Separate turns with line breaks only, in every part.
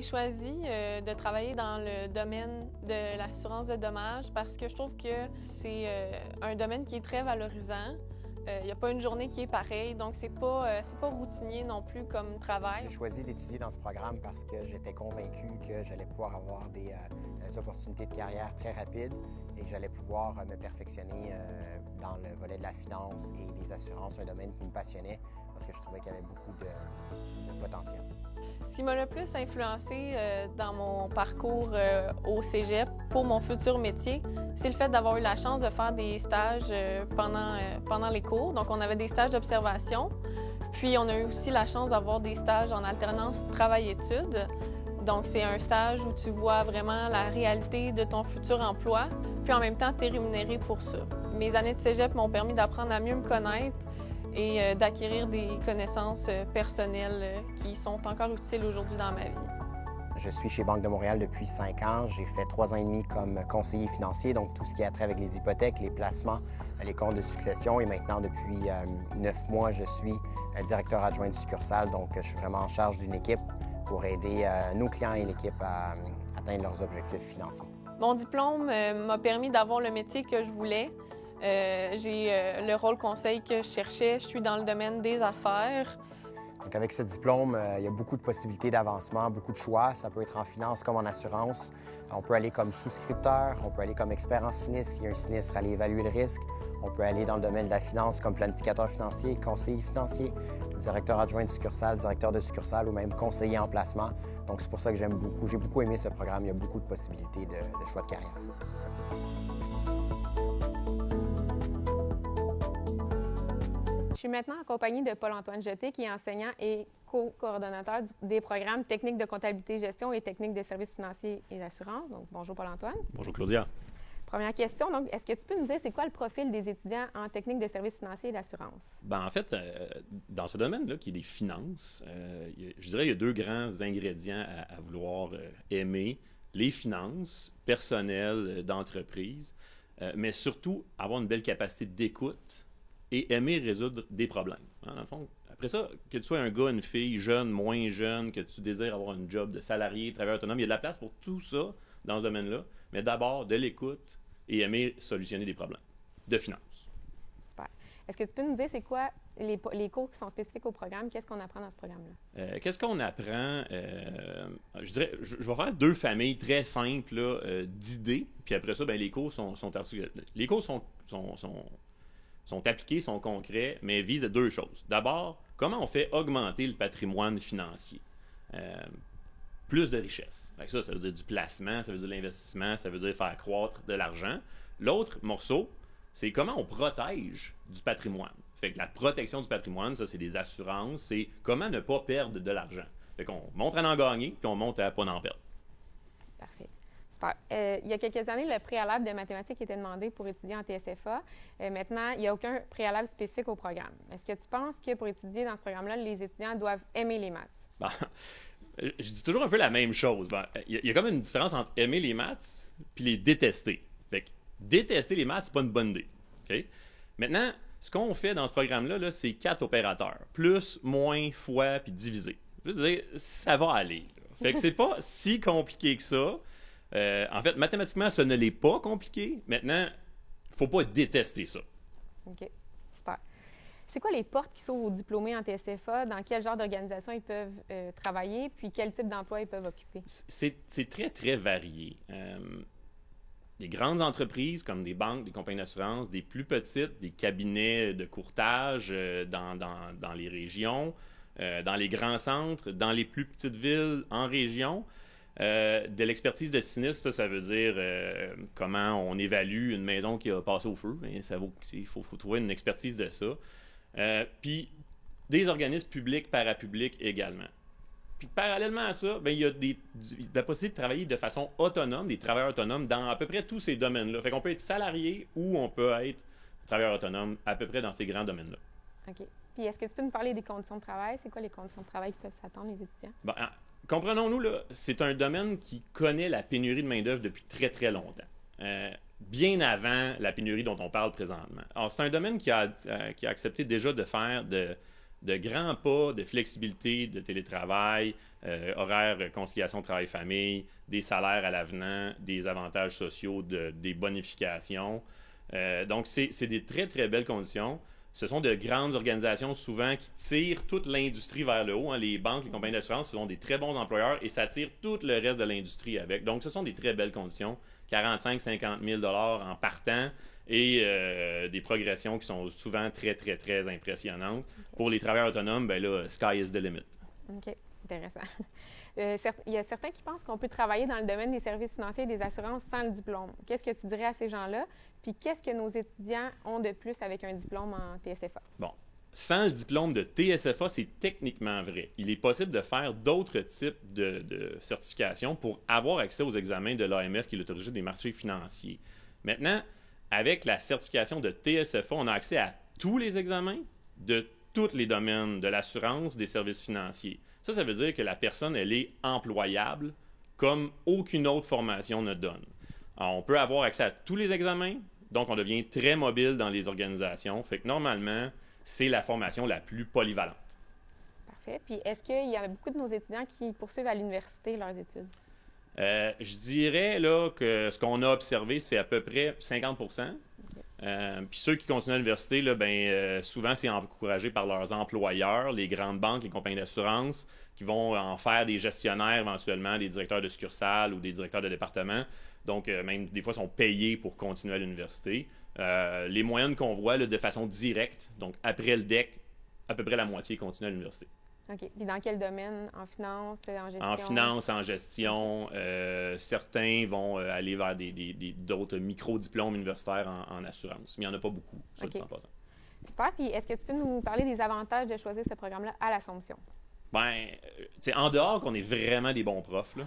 J'ai choisi de travailler dans le domaine de l'assurance de dommages parce que je trouve que c'est un domaine qui est très valorisant. Il n'y a pas une journée qui est pareille, donc c'est pas routinier non plus comme travail.
J'ai choisi d'étudier dans ce programme parce que j'étais convaincu que j'allais pouvoir avoir des opportunités de carrière très rapides et que j'allais pouvoir me perfectionner dans le volet de la finance et des assurances, un domaine qui me passionnait parce que je trouvais qu'il y avait beaucoup de potentiel.
Ce qui m'a le plus influencé dans mon parcours au cégep pour mon futur métier, c'est le fait d'avoir eu la chance de faire des stages pendant les cours. Donc, on avait des stages d'observation. Puis, on a eu aussi la chance d'avoir des stages en alternance travail-études. Donc, c'est un stage où tu vois vraiment la réalité de ton futur emploi. Puis, en même temps, tu es rémunéré pour ça. Mes années de cégep m'ont permis d'apprendre à mieux me connaître et d'acquérir des connaissances personnelles qui sont encore utiles aujourd'hui dans ma vie.
Je suis chez Banque de Montréal depuis 5 ans. J'ai fait 3 ans et demi comme conseiller financier, donc tout ce qui a trait avec les hypothèques, les placements, les comptes de succession. Et maintenant, depuis 9 mois, je suis directeur adjoint de succursale, donc je suis vraiment en charge d'une équipe pour aider nos clients et l'équipe à atteindre leurs objectifs financiers.
Mon diplôme m'a permis d'avoir le métier que je voulais. J'ai le rôle conseil que je cherchais. Je suis dans le domaine des affaires.
Donc avec ce diplôme, il y a beaucoup de possibilités d'avancement, beaucoup de choix. Ça peut être en finance comme en assurance. On peut aller comme souscripteur, on peut aller comme expert en sinistre, s'il y a un sinistre, aller évaluer le risque. On peut aller dans le domaine de la finance comme planificateur financier, conseiller financier, directeur adjoint de succursale, directeur de succursale ou même conseiller en placement. Donc c'est pour ça que j'aime beaucoup. J'ai beaucoup aimé ce programme. Il y a beaucoup de possibilités de choix de carrière.
Je suis maintenant en compagnie de Paul-Antoine Jeté, qui est enseignant et co-coordonnateur des programmes techniques de comptabilité et gestion et techniques de services financiers et d'assurance. Donc, bonjour Paul-Antoine.
Bonjour Claudia.
Première question, donc, est-ce que tu peux nous dire c'est quoi le profil des étudiants en techniques de services financiers et d'assurance?
Ben, en fait, dans ce domaine-là, qui est des finances, je dirais qu'il y a 2 grands ingrédients à vouloir aimer. Les finances personnelles d'entreprise, mais surtout avoir une belle capacité d'écoute et aimer résoudre des problèmes. Hein, dans le fond, après ça, que tu sois un gars, une fille, jeune, moins jeune, que tu désires avoir un job de salarié, travailleur autonome, il y a de la place pour tout ça dans ce domaine-là, mais d'abord de l'écoute et aimer solutionner des problèmes de finances.
Super. Est-ce que tu peux nous dire c'est quoi les cours qui sont spécifiques au programme? Qu'est-ce qu'on apprend dans ce programme-là?
Qu'est-ce qu'on apprend? Je dirais, je vais faire 2 familles très simples là, d'idées, puis après ça, ben, les cours sont articulés. Les cours sont appliqués, sont concrets, mais visent à 2 choses. D'abord, comment on fait augmenter le patrimoine financier? Plus de richesse. Ça veut dire du placement, ça veut dire de l'investissement, ça veut dire faire croître de l'argent. L'autre morceau, c'est comment on protège du patrimoine. Fait que la protection du patrimoine, ça, c'est des assurances, c'est comment ne pas perdre de l'argent. Fait qu'on montre à en gagner, puis on montre à pas en perdre.
Parfait. Super. Il y a quelques années, le préalable de mathématiques était demandé pour étudier en TSFA. Maintenant, il n'y a aucun préalable spécifique au programme. Est-ce que tu penses que pour étudier dans ce programme-là, les étudiants doivent aimer les maths?
Ben, je dis toujours un peu la même chose. Ben, il y a comme une différence entre aimer les maths puis les détester. Fait que détester les maths, c'est pas une bonne idée. Okay? Maintenant, ce qu'on fait dans ce programme-là, là, c'est 4 opérateurs. Plus, moins, fois, puis diviser. Je veux dire, ça va aller. Là. Fait que c'est pas si compliqué que ça. En fait, mathématiquement, ça ne l'est pas compliqué. Maintenant, il ne faut pas détester ça.
OK. Super. C'est quoi les portes qui s'ouvrent aux diplômés en TSFA? Dans quel genre d'organisation ils peuvent travailler? Puis quel type d'emploi ils peuvent occuper?
C'est très, très varié. Des grandes entreprises comme des banques, des compagnies d'assurance, des plus petites, des cabinets de courtage dans les régions, dans les grands centres, dans les plus petites villes en région. De l'expertise de sinistre, ça veut dire comment on évalue une maison qui a passé au feu. Il faut trouver une expertise de ça. Puis des organismes publics, parapublics également. Puis parallèlement à ça, bien, il y a la possibilité de travailler de façon autonome, des travailleurs autonomes dans à peu près tous ces domaines-là. Fait qu'on peut être salarié ou on peut être travailleur autonome à peu près dans ces grands domaines-là.
OK. Puis est-ce que tu peux nous parler des conditions de travail? C'est quoi les conditions de travail qui peuvent s'attendre, les étudiants?
Bon, comprenons-nous, là, c'est un domaine qui connaît la pénurie de main-d'œuvre depuis très, très longtemps. Bien avant la pénurie dont on parle présentement. Alors, c'est un domaine qui a accepté déjà de faire de grands pas de flexibilité, de télétravail, horaire, conciliation travail-famille, des salaires à l'avenant, des avantages sociaux, des bonifications. Donc, c'est des très, très belles conditions. Ce sont de grandes organisations souvent qui tirent toute l'industrie vers le haut. Hein. Les banques, les compagnies d'assurance, ce sont des très bons employeurs et ça tire tout le reste de l'industrie avec. Donc, ce sont des très belles conditions. 45-50 000 $ en partant et des progressions qui sont souvent très, très, très impressionnantes. Okay. Pour les travailleurs autonomes, ben là, sky is the limit.
OK, intéressant. Il y a certains qui pensent qu'on peut travailler dans le domaine des services financiers et des assurances sans le diplôme. Qu'est-ce que tu dirais à ces gens-là? Puis qu'est-ce que nos étudiants ont de plus avec un diplôme en TSFA?
Bon, sans le diplôme de TSFA, c'est techniquement vrai. Il est possible de faire d'autres types de certifications pour avoir accès aux examens de l'AMF, qui est l'Autorité des marchés financiers. Maintenant, avec la certification de TSFA, on a accès à tous les examens de tous les domaines de l'assurance, des services financiers. Ça veut dire que la personne, elle est employable comme aucune autre formation ne donne. Alors, on peut avoir accès à tous les examens, donc on devient très mobile dans les organisations. Fait que normalement, c'est la formation la plus polyvalente.
Parfait. Puis est-ce qu'il y a beaucoup de nos étudiants qui poursuivent à l'université leurs études?
Je dirais là, que ce qu'on a observé, c'est à peu près 50 %. Okay. Puis ceux qui continuent à l'université, là, souvent, c'est encouragé par leurs employeurs, les grandes banques, les compagnies d'assurance, qui vont en faire des gestionnaires éventuellement, des directeurs de succursales ou des directeurs de département. Donc, même des fois, sont payés pour continuer à l'université. Les moyennes qu'on voit là, de façon directe, donc après le DEC, à peu près la moitié continuent à l'université.
OK. Puis dans quel domaine? En finance, en gestion?
En finance, en gestion. Certains vont aller vers d'autres micro-diplômes universitaires en assurance. Mais il n'y en a pas beaucoup, ça,
okay.
En passant.
Super. Puis est-ce que tu peux nous parler des avantages de choisir ce programme-là à l'Assomption?
En dehors qu'on est vraiment des bons profs, là,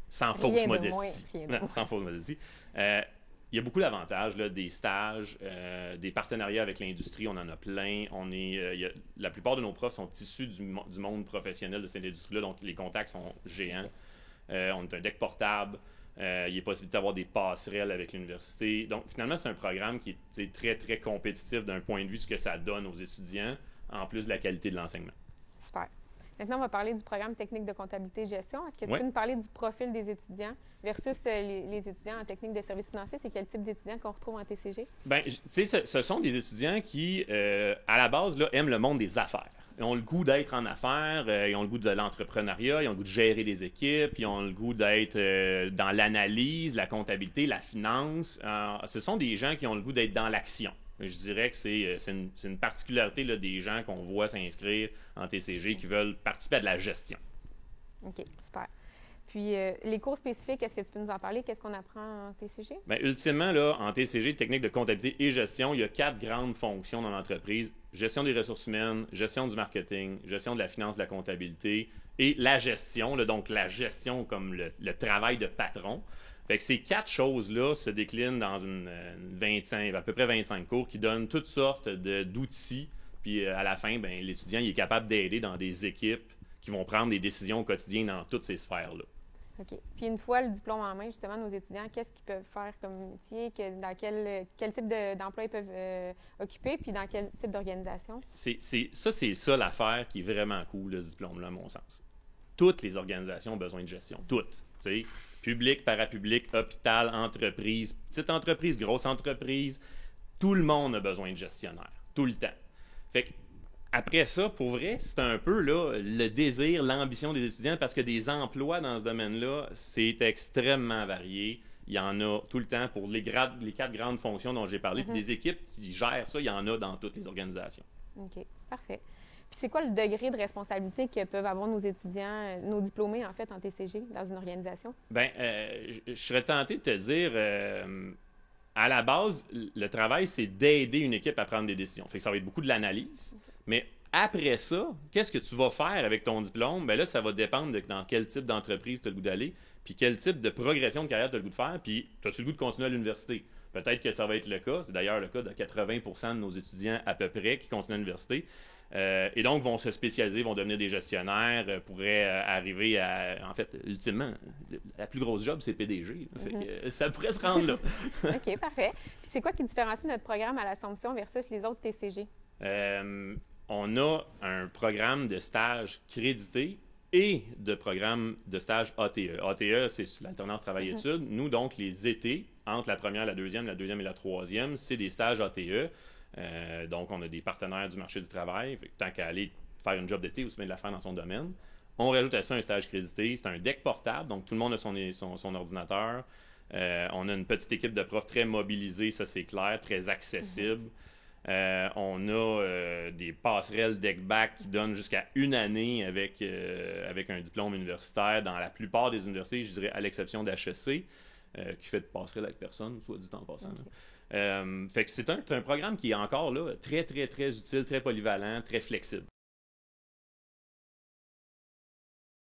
sans fausse modestie. Sans fausse modestie. Il y a beaucoup d'avantages, là, des stages, des partenariats avec l'industrie, on en a plein. La plupart de nos profs sont issus du monde professionnel de cette industrie-là, donc les contacts sont géants. On est un deck portable, il est possible d'avoir des passerelles avec l'université. Donc finalement, c'est un programme qui est très, très compétitif d'un point de vue de ce que ça donne aux étudiants, en plus de la qualité de l'enseignement.
Super. Maintenant, on va parler du programme technique de comptabilité et gestion. Est-ce que tu peux nous parler du profil des étudiants versus les étudiants en technique de services financiers? C'est quel type d'étudiants qu'on retrouve en TCG? Bien,
tu sais, ce sont des étudiants qui, à la base, là, aiment le monde des affaires. Ils ont le goût d'être en affaires, ils ont le goût de l'entrepreneuriat, ils ont le goût de gérer des équipes, ils ont le goût d'être dans l'analyse, la comptabilité, la finance. Ce sont des gens qui ont le goût d'être dans l'action. Je dirais que c'est une particularité là, des gens qu'on voit s'inscrire en TCG qui veulent participer à de la gestion.
OK, super. Puis, les cours spécifiques, est-ce que tu peux nous en parler? Qu'est-ce qu'on apprend en TCG?
Bien, ultimement, là, en TCG, technique de comptabilité et gestion, il y a 4 grandes fonctions dans l'entreprise. Gestion des ressources humaines, gestion du marketing, gestion de la finance, de la comptabilité et la gestion, là, donc la gestion comme le travail de patron. Fait que ces 4 choses-là se déclinent dans à peu près 25 cours qui donnent toutes sortes d'outils. Puis à la fin, ben, l'étudiant il est capable d'aider dans des équipes qui vont prendre des décisions au quotidien dans toutes ces sphères-là.
OK. Puis une fois le diplôme en main, justement, nos étudiants, qu'est-ce qu'ils peuvent faire comme métier? Dans quel type d'emploi ils peuvent occuper? Puis dans quel type d'organisation? C'est
ça l'affaire qui est vraiment cool, ce diplôme-là, à mon sens. Toutes les organisations ont besoin de gestion. Toutes. Tu sais. Public, parapublic, hôpital, entreprise, petite entreprise, grosse entreprise, tout le monde a besoin de gestionnaire, tout le temps. Fait que, après ça, pour vrai, c'est un peu là, le désir, l'ambition des étudiants, parce que des emplois dans ce domaine-là, c'est extrêmement varié. Il y en a tout le temps pour les 4 grandes fonctions dont j'ai parlé. Puis des équipes qui gèrent ça, il y en a dans toutes les organisations.
OK, parfait. Puis c'est quoi le degré de responsabilité que peuvent avoir nos étudiants, nos diplômés, en fait, en TCG, dans une organisation? Bien,
je serais tenté de te dire, à la base, le travail, c'est d'aider une équipe à prendre des décisions. Fait que ça va être beaucoup de l'analyse. Okay. Mais après ça, qu'est-ce que tu vas faire avec ton diplôme? Bien là, ça va dépendre de dans quel type d'entreprise tu as le goût d'aller, puis quel type de progression de carrière tu as le goût de faire, puis as-tu le goût de continuer à l'université? Peut-être que ça va être le cas. C'est d'ailleurs le cas de 80% de nos étudiants à peu près qui continuent à l'université. Et donc, vont se spécialiser, vont devenir des gestionnaires, pourraient arriver à... En fait, ultimement, la plus grosse job, c'est PDG. Fait que, ça pourrait se rendre là.
OK, parfait. Puis c'est quoi qui différencie notre programme à l'Assomption versus les autres TCG?
on a un programme de stage crédité et de programme de stage ATE. ATE, c'est l'alternance travail-études. Nous, donc, les étés, entre la première, la deuxième et la troisième, c'est des stages ATE. Donc, on a des partenaires du marché du travail. Fait que tant qu'à aller faire une job d'été ou se mettre de la faire dans son domaine, on rajoute à ça un stage crédité. C'est un deck portable, donc tout le monde a son ordinateur. On a une petite équipe de profs très mobilisée, ça c'est clair, très accessible. On a des passerelles deck-back qui donnent jusqu'à 1 année avec un diplôme universitaire dans la plupart des universités, je dirais à l'exception d'HEC, qui fait de passerelle avec personne, soit du temps passant. Fait que c'est un programme qui est encore là très, très, très utile, très polyvalent, très flexible.